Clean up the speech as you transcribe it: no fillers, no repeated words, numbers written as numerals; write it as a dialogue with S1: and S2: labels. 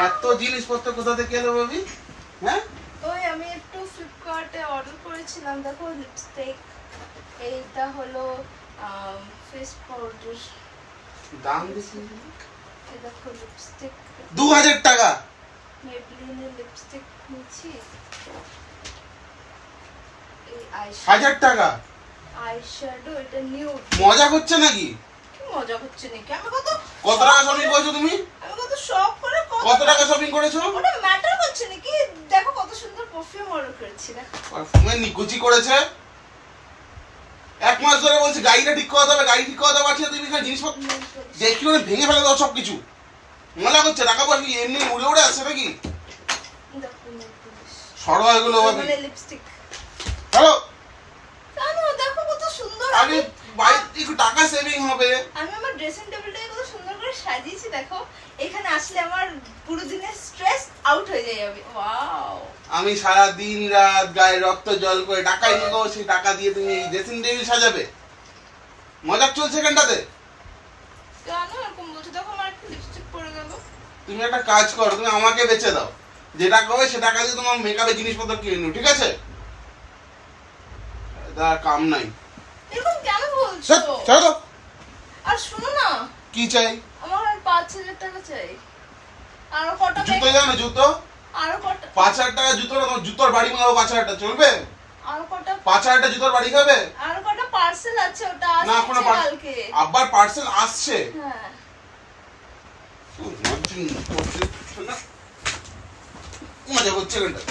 S1: এত জিনিসপত্র কোথা থেকে এলো ভাবি? হ্যাঁ
S2: ওই আমি একটু ফ্লিপকার্টে অর্ডার করেছিলাম। দেখো লিপস্টিক, এইটা হলো ফেস পাউডার,
S1: দাম বেশি।
S2: এই দেখো লিপস্টিক
S1: 2000 টাকা।
S2: মেবলিনের লিপস্টিক নিচ্ছি, এই
S1: 1000 টাকা।
S2: আইশ্যাডো, এটা নিউড।
S1: মজা করছে নাকি?
S2: কি মজা হচ্ছে নাকি? আমি
S1: কত টাকা শপিং করেছো তুমি?
S2: আমি কত শপ করে
S1: কত টাকা শপিং করেছো?
S2: ওটা ম্যাটার করছে নাকি? দেখো কত সুন্দর পারফিউম অর্ডার করেছি। দেখো
S1: পারফিউমে নিকুচি করেছে। এক মাস ধরে বলছি গাড়িটা ঠিক করতে হবে, গাড়ি ঠিক করতে পারছি না, তুমি এখানে জিনিসপত্র দেখি মানে ভেঙে ফেলে দাও সব কিছু। মজা করছে? টাকা পয়সা কি এমনি উড়ে উড়ে আসছে নাকি?
S2: দেখো নেল পলিশ,
S1: সরো এগুলো ভাবি।
S2: মানে লিপস্টিক।
S1: হ্যালো,
S2: জানো দেখো কত সুন্দর।
S1: আরে বাইরে একটু টাকা সেভিং হবে।
S2: আমি আমার ড্রেসিং টেবিলটাকে কত সুন্দর করে সাজিয়েছি দেখো। এখানে আসলে আমার পুরো দিনের স্ট্রেস আউট হয়ে যায়। ওয়াও,
S1: আমি সারা দিন রাত গায়ে রক্ত জল করে টাকা ইনকাম করছি, সেই টাকা দিয়ে তুমি এই ড্রেসিং টেবিল সাজাবে? মজা চলছে এখানটাতে?
S2: কেন এরকম বলছো? দেখো আমার একটা লিপস্টিক পড়ে গেল।
S1: তুমি একটা কাজ করো, তুমি আমাকে বেচে দাও, যে টাকা হবে সে টাকা দিয়ে তোমার মেকআপের জিনিসপত্র কিনে নিও, ঠিক আছে? তার কাম নাই।
S2: এরকম কেন বলছো?
S1: ছাড়ো তো।
S2: আর শোনো না,
S1: কি চাই?
S2: আমার আর 5,000 টাকা চাই। আরো কটা
S1: জুতো জানো? জুতো
S2: আরো কটা
S1: 5000 টাকা জুতো না, তোমার জুতোর বাড়ি মারো 5000 টাকা চলবে?
S2: আরো কটা
S1: 5000 টাকা জুতোর বাড়ি খাবে?
S2: আরো কটা পার্সেল আছে, ওটা
S1: না
S2: আসছে
S1: কোনো
S2: কালকে।
S1: আবার পার্সেল আসছে?
S2: হ্যাঁ
S1: মজা করছে এখানটা।